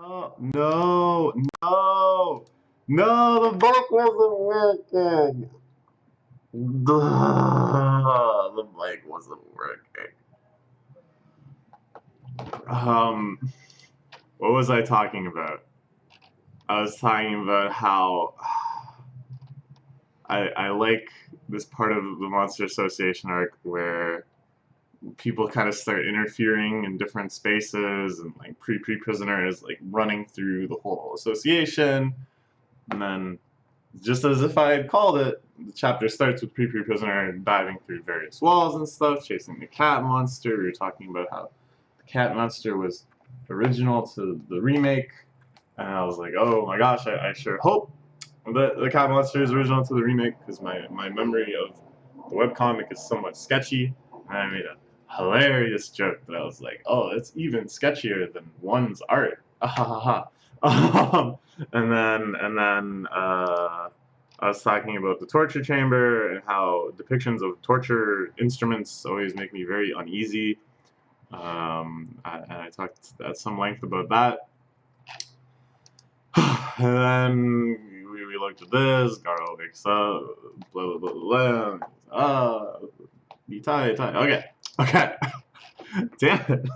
Oh, no, no, no, the book wasn't working. The mic wasn't working. Um, what was I talking about? I was talking about how I like this part of the Monster Association arc where people kind of start interfering in different spaces, and like Prisoner is like running through the whole association, and then just as if I had called it, the chapter starts with Prisoner diving through various walls and stuff, chasing the cat monster. We were talking about how the cat monster was original to the remake, and I was like, oh my gosh, I sure hope that the cat monster is original to the remake, because my memory of the webcomic is somewhat sketchy, and I made a hilarious joke that I was like, oh, it's even sketchier than one's art. Ah ha ha ha. And then I was talking about the torture chamber and how depictions of torture instruments always make me very uneasy. And I talked at some length about that. And then we looked at this. Garo wakes up. Blah blah blah blah. Okay, okay. Damn it.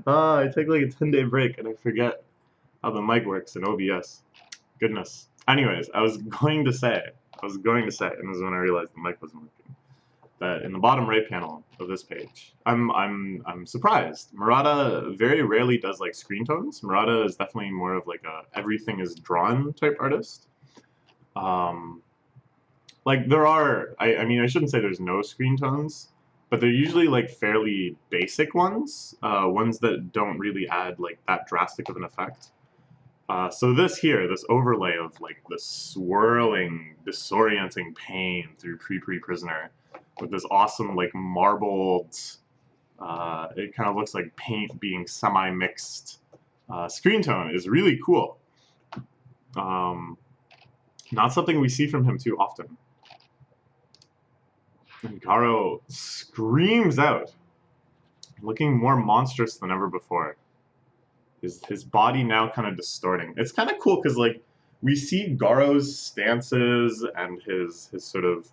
I take like a 10-day break and I forget how the mic works in OBS. Goodness. Anyways, I was going to say, and this is when I realized the mic wasn't working, that in the bottom right panel of this page, I'm surprised. Murata very rarely does like screen tones. Murata is definitely more of like a everything is drawn type artist. Like there are, I mean, I shouldn't say there's no screen tones, but they're usually like fairly basic ones, ones that don't really add like that drastic of an effect. So this here, this overlay of like the swirling, disorienting pain through Prisoner, with this awesome like marbled, it kind of looks like paint being semi-mixed screen tone is really cool. Not something we see from him too often. And Garo screams out, looking more monstrous than ever before. His body now kind of distorting. It's kind of cool because like we see Garo's stances and his sort of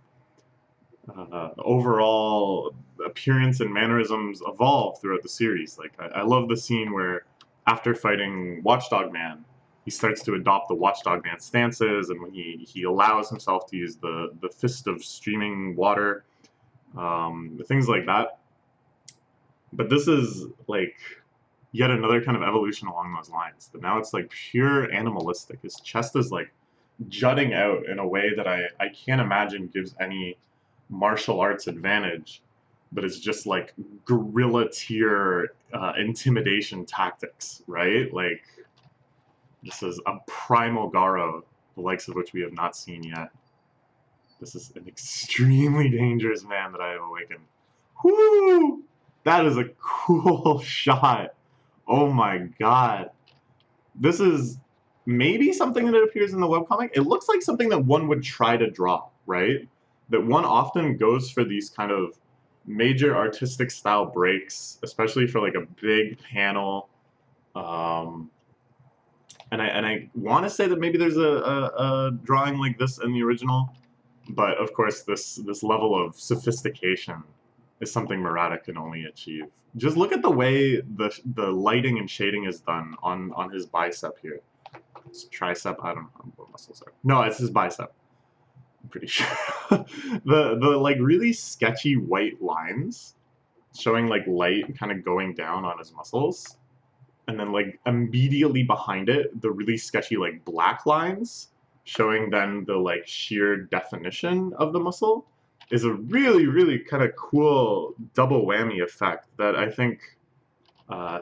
overall appearance and mannerisms evolve throughout the series. Like I love the scene where after fighting Watchdog Man, he starts to adopt the Watchdog Man stances, and when he allows himself to use the fist of streaming water, things like that. But this is like yet another kind of evolution along those lines. But now it's like pure animalistic. His chest is like jutting out in a way that I can't imagine gives any martial arts advantage, but it's just like guerrilla tier intimidation tactics, right? Like this is a primal Garo, the likes of which we have not seen yet. This is an extremely dangerous man that I have awakened. Whoo! That is a cool shot. Oh my god. This is maybe something that appears in the webcomic. It looks like something that one would try to draw, right? That one often goes for these kind of major artistic style breaks, especially for like a big panel. And I want to say that maybe there's a drawing like this in the original, but of course this level of sophistication is something Murata can only achieve. Just look at the way the lighting and shading is done on his bicep here. It's tricep, I don't know what muscles are. No, it's his bicep. I'm pretty sure. the like really sketchy white lines showing like light kind of going down on his muscles, and then like immediately behind it, the really sketchy like black lines showing then the like sheer definition of the muscle is a really really kind of cool double whammy effect that I think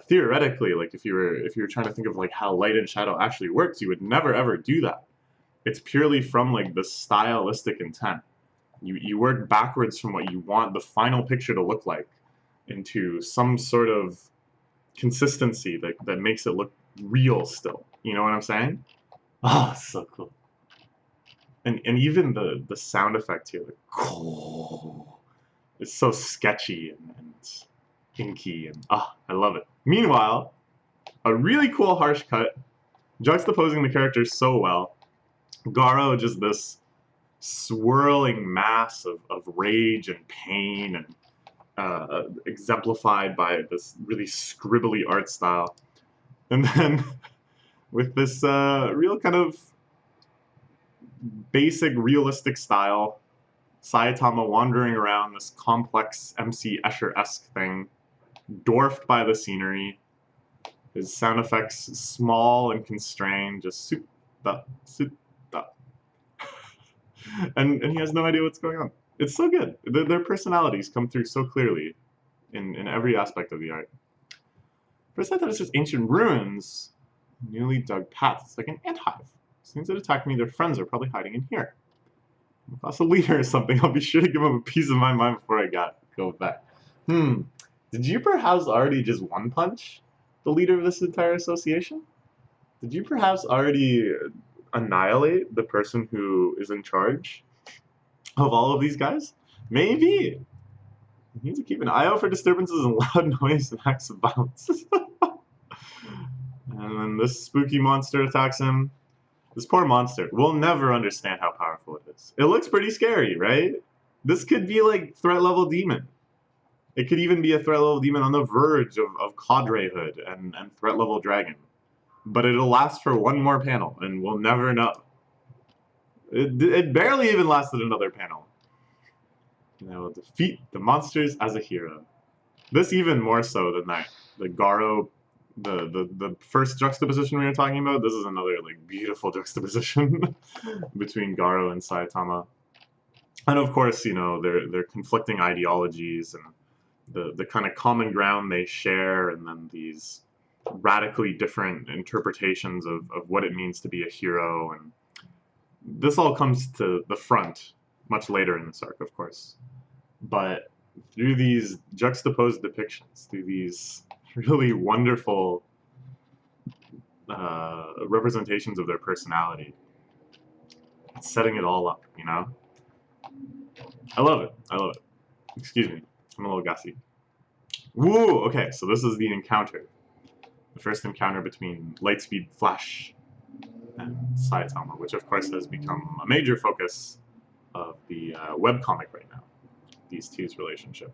theoretically, like if you were trying to think of like how light and shadow actually works, you would never ever do that. It's purely from like the stylistic intent. You work backwards from what you want the final picture to look like into some sort of consistency that makes it look real still. You know what I'm saying? Oh, so cool. And even the sound effect here, like, oh, it's so sketchy and inky, and I love it. Meanwhile, A really cool harsh cut, juxtaposing the characters so well. Garo, just this swirling mass of rage and pain, and exemplified by this really scribbly art style. And then with this real kind of basic realistic style, Saitama wandering around this complex MC Escher-esque thing, dwarfed by the scenery, his sound effects small and constrained, just soup da, soup da. And he has no idea what's going on. It's so good. Their personalities come through so clearly in every aspect of the art. First I thought it was just ancient ruins, newly dug paths. It's like an ant hive. Things that attack me, their friends are probably hiding in here. If that's a leader or something, I'll be sure to give him a piece of my mind before I go back. Did you perhaps already just one punch the leader of this entire association? Did you perhaps already annihilate the person who is in charge of all of these guys? Maybe. You need to keep an eye out for disturbances and loud noise and acts of violence. And then this spooky monster attacks him. This poor monster. We'll never understand how powerful it is. It looks pretty scary, right? This could be like threat level demon. It could even be a threat level demon on the verge of cadrehood and threat level dragon. But it'll last for one more panel, and we'll never know. It barely even lasted another panel. And I will defeat the monsters as a hero. This even more so than that. The Garo, the first juxtaposition we were talking about, this is another like beautiful juxtaposition between Garo and Saitama. And of course, you know, their conflicting ideologies and the kind of common ground they share, and then these radically different interpretations of what it means to be a hero. And this all comes to the front much later in this arc, of course. But through these juxtaposed depictions, through these really wonderful representations of their personality, it's setting it all up, you know? I love it. I love it. Excuse me. I'm a little gassy. Woo! Okay, so this is the encounter. The first encounter between Lightspeed Flash and Saitama, which of course has become a major focus of the webcomic right now. These two's relationship.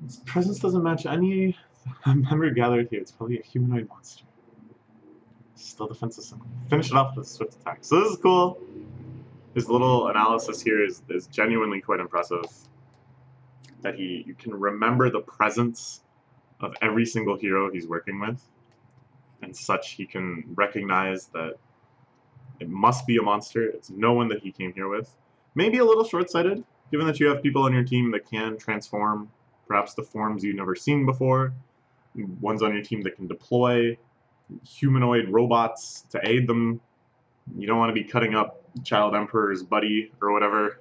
Its presence doesn't match any member gathered here. It's probably a humanoid monster. Still defensive symbol. Finish it off with a swift attack. So this is cool. His little analysis here is genuinely quite impressive. That you can remember the presence of every single hero he's working with, and such he can recognize that it must be a monster. It's no one that he came here with. Maybe a little short-sighted, given that you have people on your team that can transform, perhaps the forms you've never seen before, ones on your team that can deploy humanoid robots to aid them. You don't want to be cutting up Child Emperor's buddy or whatever.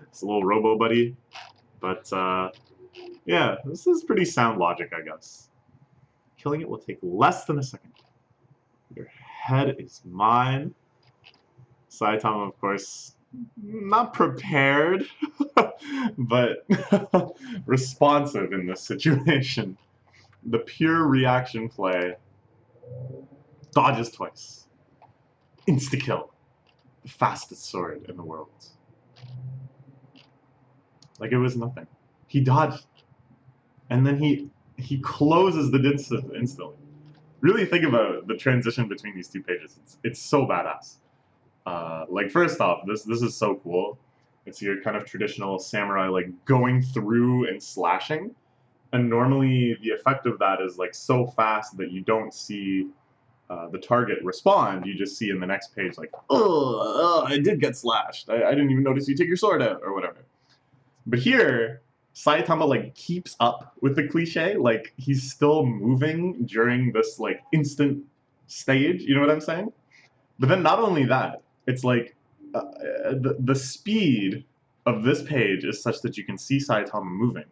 It's a little robo buddy. But, yeah, this is pretty sound logic, I guess. Killing it will take less than a second. Your head is mine. Saitama, of course, not prepared, but responsive in this situation. The pure reaction play. Dodges twice. Insta-kill. The fastest sword in the world. Like it was nothing. He dodged. And then he closes the distance instantly. Really think about the transition between these two pages. It's so badass. Like first off, this is so cool. It's your kind of traditional samurai like going through and slashing. And normally the effect of that is like so fast that you don't see the target respond. You just see in the next page like, oh, I did get slashed. I didn't even notice you take your sword out or whatever. But here, Saitama like keeps up with the cliche, like he's still moving during this like instant stage, you know what I'm saying? But then not only that, it's like the speed of this page is such that you can see Saitama moving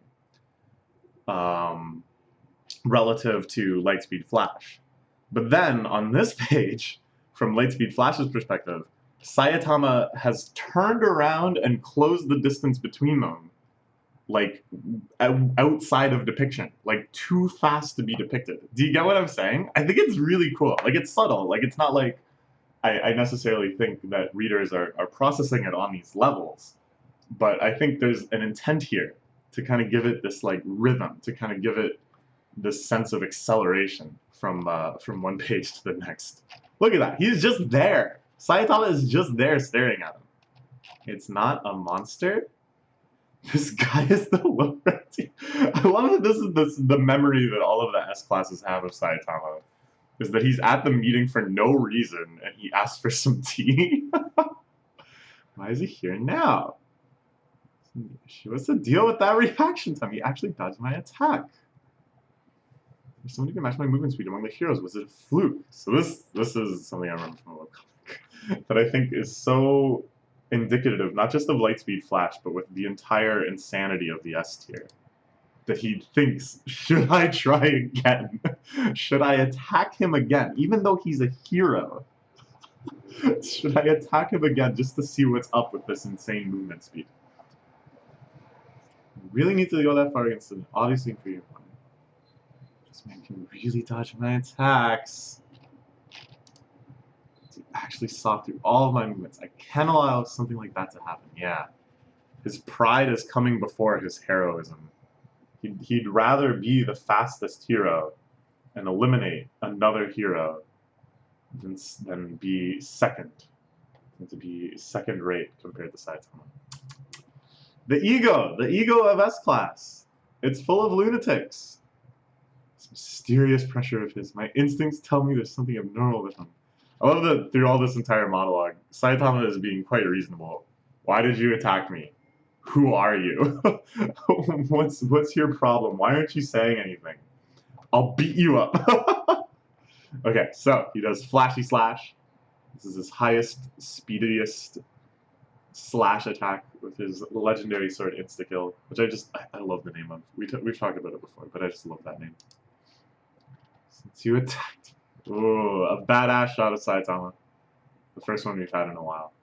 relative to Lightspeed Flash. But then on this page, from Lightspeed Flash's perspective, Saitama has turned around and closed the distance between them like outside of depiction, like too fast to be depicted. Do you get what I'm saying? I think it's really cool. Like it's subtle. Like it's not like I necessarily think that readers are processing it on these levels, but I think there's an intent here to kind of give it this like rhythm, to kind of give it this sense of acceleration from one page to the next. Look at that. He's just there. Saitama is just there staring at him. It's not a monster. This guy is the Lorenti. I love that this is the memory that all of the S classes have of Saitama. Is that he's at the meeting for no reason and he asks for some tea. Why is he here now? What's the deal with that reaction time? He actually dodged my attack. If somebody can match my movement speed among the heroes, was it a fluke? So this is something I remember from a webcomic that I think is so indicative, not just of Lightspeed Flash, but with the entire insanity of the S tier. That he thinks, should I try again? Should I attack him again? Even though he's a hero. Should I attack him again just to see what's up with this insane movement speed? You really need to go that far against an obviously inferior opponent. This man can really dodge my attacks. He actually saw through all of my movements. I can't allow something like that to happen. Yeah. His pride is coming before his heroism. He'd rather be the fastest hero and eliminate another hero than be second. Than to be second rate compared to Saitama. The ego of S-Class. It's full of lunatics. This mysterious pressure of his. My instincts tell me there's something abnormal with him. I love that through all this entire monologue, Saitama is being quite reasonable. Why did you attack me? Who are you? What's your problem? Why aren't you saying anything? I'll beat you up. Okay, so he does Flashy Slash. This is his highest, speediest slash attack with his legendary sword Insta-Kill, which I love the name of. We've talked about it before, but I just love that name. Since you attacked. Ooh, a badass shot of Saitama. The first one we've had in a while.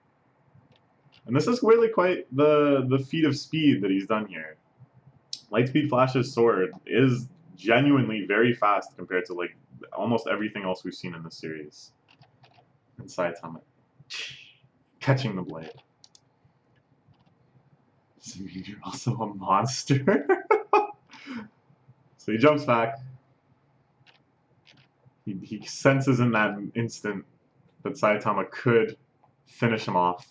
And this is really quite the feat of speed that he's done here. Lightspeed Flash's sword is genuinely very fast compared to like almost everything else we've seen in this series. And Saitama catching the blade. Does it mean you're also a monster? So he jumps back. He senses in that instant that Saitama could finish him off.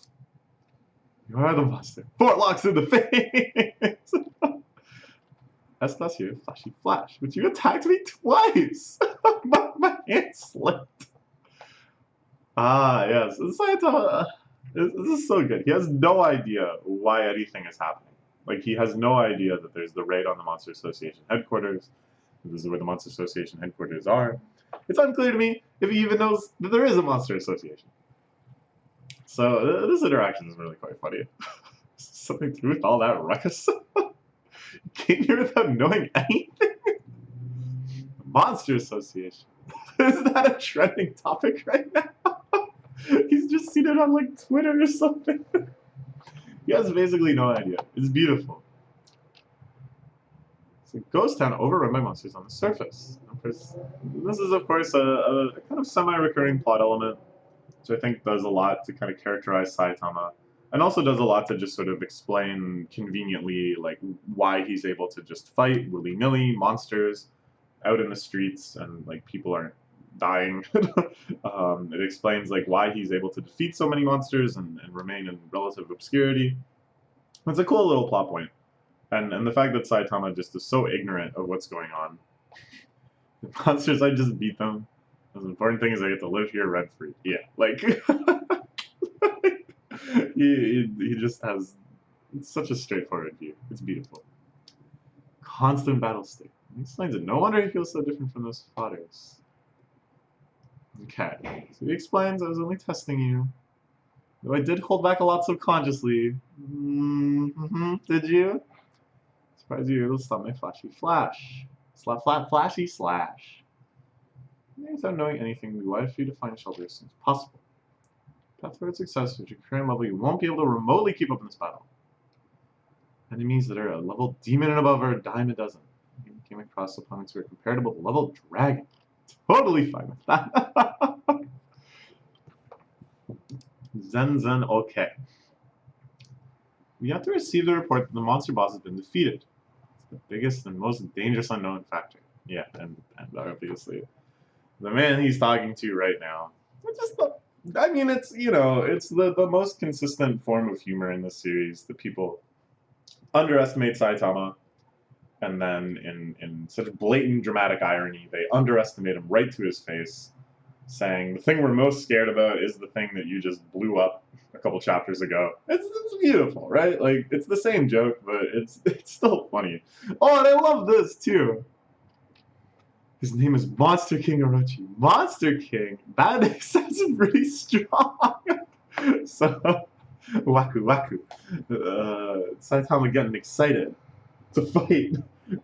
You are the monster. Fort locks in the face! S-Class here, Flashy Flash, but you attacked me twice! my hand slipped. Ah, yes. Saitama, this is so good. He has no idea why anything is happening. Like, he has no idea that there's the raid on the Monster Association headquarters. This is where the Monster Association headquarters are. It's unclear to me if he even knows that there is a Monster Association. So this interaction is really quite funny. Something to do with all that ruckus. Came here without knowing anything. Monster Association. Is that a trending topic right now? He's just seen it on like Twitter or something. He has basically no idea. It's beautiful. It's a ghost town overrun by monsters on the surface. Of course, this is of course a kind of semi-recurring plot element, which I think does a lot to kind of characterize Saitama, and also does a lot to just sort of explain conveniently like why he's able to just fight willy-nilly monsters out in the streets and like people aren't dying. It explains like why he's able to defeat so many monsters and remain in relative obscurity. It's a cool little plot point. And the fact that Saitama just is so ignorant of what's going on. The monsters, I just beat them. The important thing is I get to live here rent-free. Yeah, like... he just has such a straightforward view. It's beautiful. Constant battle state. He explains it. No wonder he feels so different from those fathers. Okay, so he explains I was only testing you. Though I did hold back a lot subconsciously. Did you? Surprise you able to stop my flashy flash. Flashy slash. Without knowing anything, we wish for you to find shelter as soon as possible. Path toward success, with your current level, you won't be able to remotely keep up in this battle. Enemies that are a level demon and above are a dime a dozen. You came across opponents who are comparable to level dragon. Totally fine with that. Zen, okay. We have to receive the report that the monster boss has been defeated. It's the biggest and most dangerous unknown factor. Yeah, and obviously the man he's talking to right now. I mean, it's, you know, it's the most consistent form of humor in this series. The people underestimate Saitama, and then in such blatant dramatic irony, they underestimate him right to his face, saying, the thing we're most scared about is the thing that you just blew up a couple chapters ago. It's beautiful, right? Like, it's the same joke, but it's still funny. Oh, and I love this, too. His name is Monster King Orochi. Monster King? That sounds pretty strong. So, Waku. Saitama getting excited to fight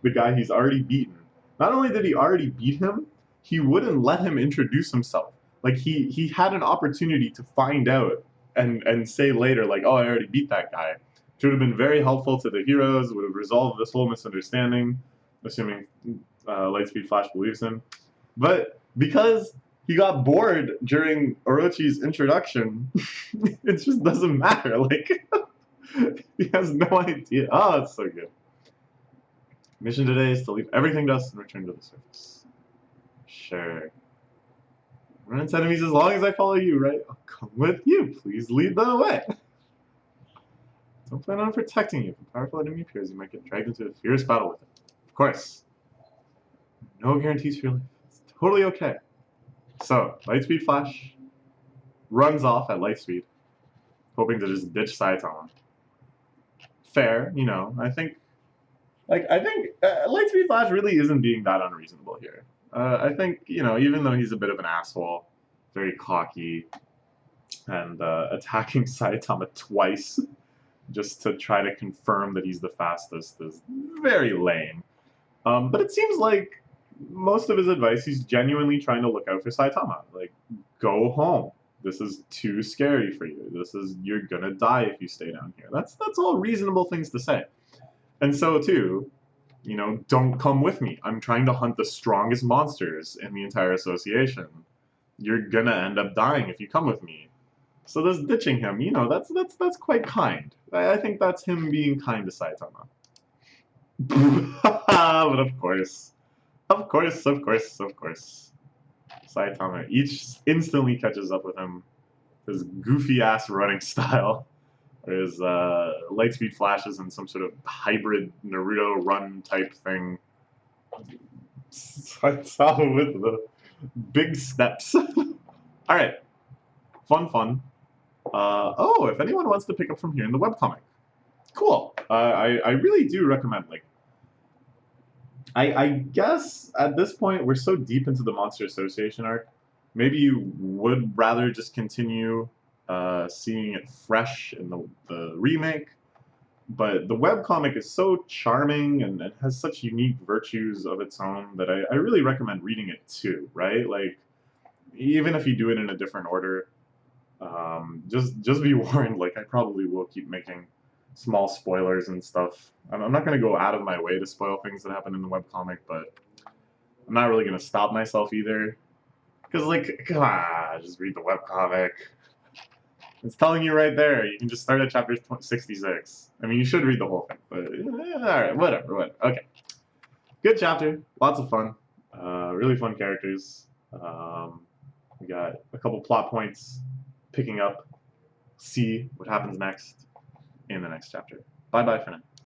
the guy he's already beaten. Not only did he already beat him, he wouldn't let him introduce himself. Like, he had an opportunity to find out and say later, like, oh, I already beat that guy. Which would have been very helpful to the heroes, would have resolved this whole misunderstanding, assuming Lightspeed Flash believes him. But because he got bored during Orochi's introduction, it just doesn't matter. Like, he has no idea. Oh, it's so good. Mission today is to leave everything dust and return to the surface. Sure. Run into enemies as long as I follow you, right? I'll come with you. Please lead the way. Don't plan on protecting you. If a powerful enemy appears, you might get dragged into a fierce battle with it. Of course. No guarantees for your life. It's totally okay. So, Lightspeed Flash runs off at light speed, hoping to just ditch Saitama. Fair, you know. I think Lightspeed Flash really isn't being that unreasonable here. I think, you know, even though he's a bit of an asshole, very cocky, and attacking Saitama twice just to try to confirm that he's the fastest is very lame. But it seems like most of his advice, he's genuinely trying to look out for Saitama. Like, go home. This is too scary for you. You're gonna die if you stay down here. That's all reasonable things to say. And so too, you know, don't come with me. I'm trying to hunt the strongest monsters in the entire association. You're gonna end up dying if you come with me. So this ditching him, you know, that's quite kind. I think that's him being kind to Saitama. But of course, Saitama each instantly catches up with him. His goofy ass running style. Or his Lightspeed Flashes and some sort of hybrid Naruto run type thing. Saitama with the big steps. Alright. Fun. Oh, if anyone wants to pick up from here in the webcomic. Cool. I really do recommend, like, I guess at this point we're so deep into the Monster Association arc, maybe you would rather just continue seeing it fresh in the remake, but the webcomic is so charming and it has such unique virtues of its own that I really recommend reading it too, right? Like, even if you do it in a different order, just be warned, like, I probably will keep making small spoilers and stuff. I'm not going to go out of my way to spoil things that happen in the webcomic, but I'm not really going to stop myself either. Because, like, come on, just read the webcomic. It's telling you right there. You can just start at chapter 66. I mean, you should read the whole thing, but alright, whatever. Okay. Good chapter. Lots of fun. Really fun characters. We got a couple plot points picking up. See what happens next in the next chapter. Bye-bye for now.